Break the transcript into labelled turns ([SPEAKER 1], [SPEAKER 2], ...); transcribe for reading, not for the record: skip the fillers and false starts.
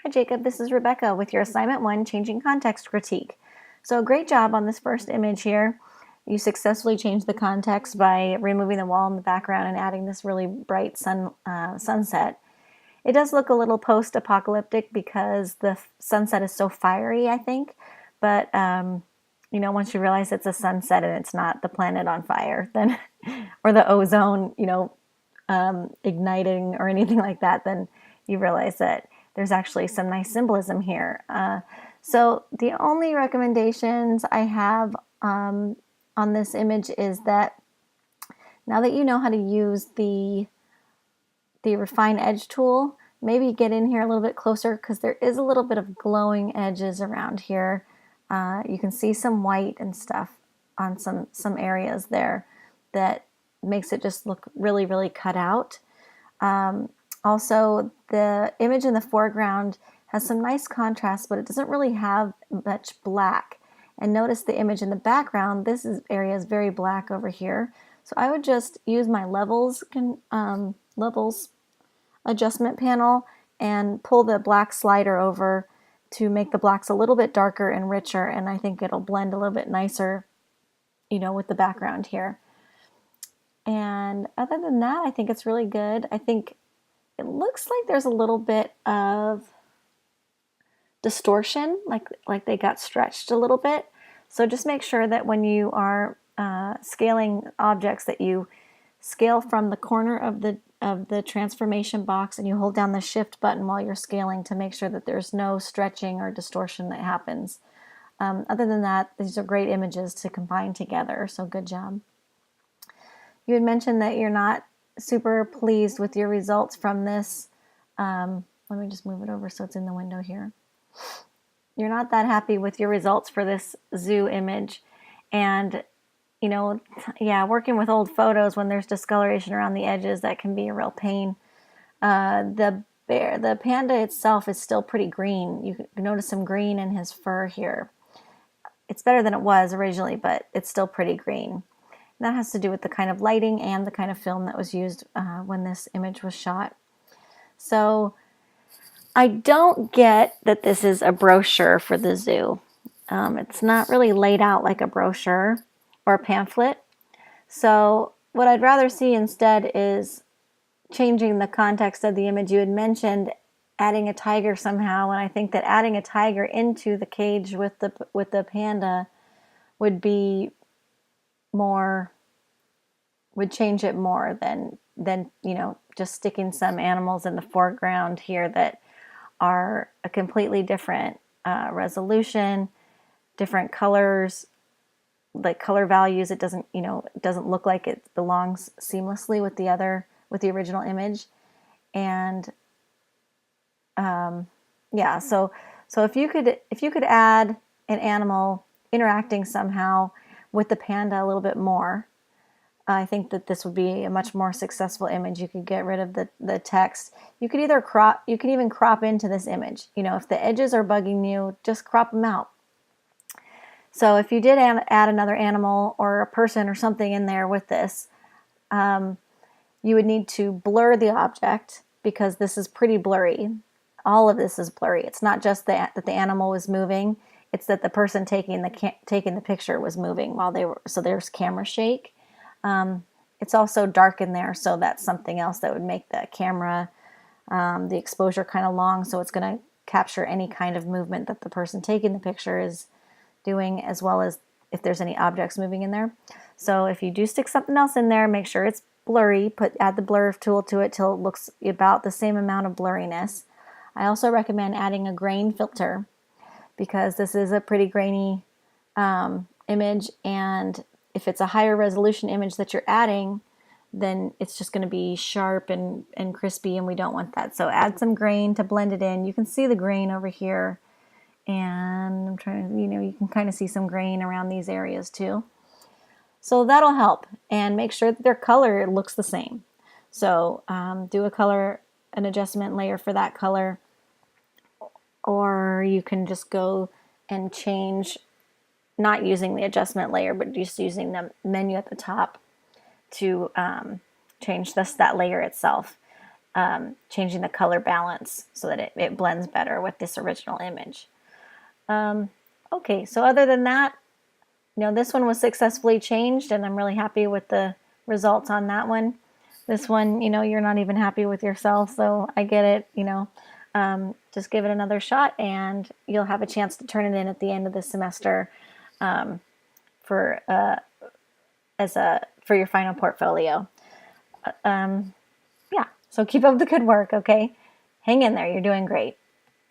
[SPEAKER 1] Hi Jacob, this is Rebecca with your Assignment 1 Changing Context Critique. So great job on this first image here. You successfully changed the context by removing the wall in the background and adding this really bright sunset. It does look a little post-apocalyptic because the sunset is so fiery, I think. But, once you realize it's a sunset and it's not the planet on fire, then, or the ozone, igniting or anything like that, then you realize that there's actually some nice symbolism here. So the only recommendations I have on this image is that now that you know how to use the refine edge tool, maybe get in here a little bit closer because there is a little bit of glowing edges around here. You can see some white and stuff on some areas there that makes it just look really, really cut out. Also, the image in the foreground has some nice contrast, but it doesn't really have much black. And notice the image in the background, area is very black over here. So I would just use my levels adjustment panel and pull the black slider over to make the blacks a little bit darker and richer, and I think it'll blend a little bit nicer, with the background here. And other than that, I think it's really good. I think it looks like there's a little bit of distortion, like they got stretched a little bit. So just make sure that when you are scaling objects that you scale from the corner of the transformation box and you hold down the shift button while you're scaling to make sure that there's no stretching or distortion that happens. Other than that, these are great images to combine together, so good job. You had mentioned that you're not super pleased with your results from this. Let me just move it over so it's in the window here. You're not that happy with your results for this zoo image. And, working with old photos when there's discoloration around the edges, that can be a real pain. The panda itself is still pretty green. You can notice some green in his fur here. It's better than it was originally, but it's still pretty green. And that has to do with the kind of lighting and the kind of film that was used when this image was shot. So I don't get that this is a brochure for the zoo. It's not really laid out like a brochure or a pamphlet. So what I'd rather see instead is changing the context of the image. You had mentioned adding a tiger somehow, and I think that adding a tiger into the cage with the panda would change it more than just sticking some animals in the foreground here that are a completely different resolution, different colors, like color values. It doesn't look like it belongs seamlessly with the original image. And so if you could add an animal interacting somehow with the panda a little bit more, I think that this would be a much more successful image. You could get rid of the text. You could even crop into this image. If the edges are bugging you, just crop them out. So if you did add another animal or a person or something in there with this, you would need to blur the object because this is pretty blurry. All of this is blurry. It's not just that the animal was moving. It's that the person taking the picture was moving so there's camera shake. It's also dark in there, so that's something else that would make the camera, the exposure kind of long, so it's going to capture any kind of movement that the person taking the picture is doing, as well as if there's any objects moving in there. So if you do stick something else in there, make sure it's blurry. Add the blur tool to it till it looks about the same amount of blurriness. I also recommend adding a grain filter because this is a pretty grainy image, and if it's a higher resolution image that you're adding, then it's just going to be sharp and crispy, and we don't want that. So add some grain to blend it in. You can see the grain over here, and I'm trying to, you can kind of see some grain around these areas too. So that'll help, and make sure that their color looks the same. So do an adjustment layer for that color, or you can just go and change, not using the adjustment layer, but just using the menu at the top to change that layer itself. changing the color balance so that it blends better with this original image. Okay, so other than that, this one was successfully changed, and I'm really happy with the results on that one. This one, you're not even happy with yourself, so I get it, just give it another shot, and you'll have a chance to turn it in at the end of the semester for for your final portfolio. Yeah, so keep up the good work, okay? Hang in there, you're doing great.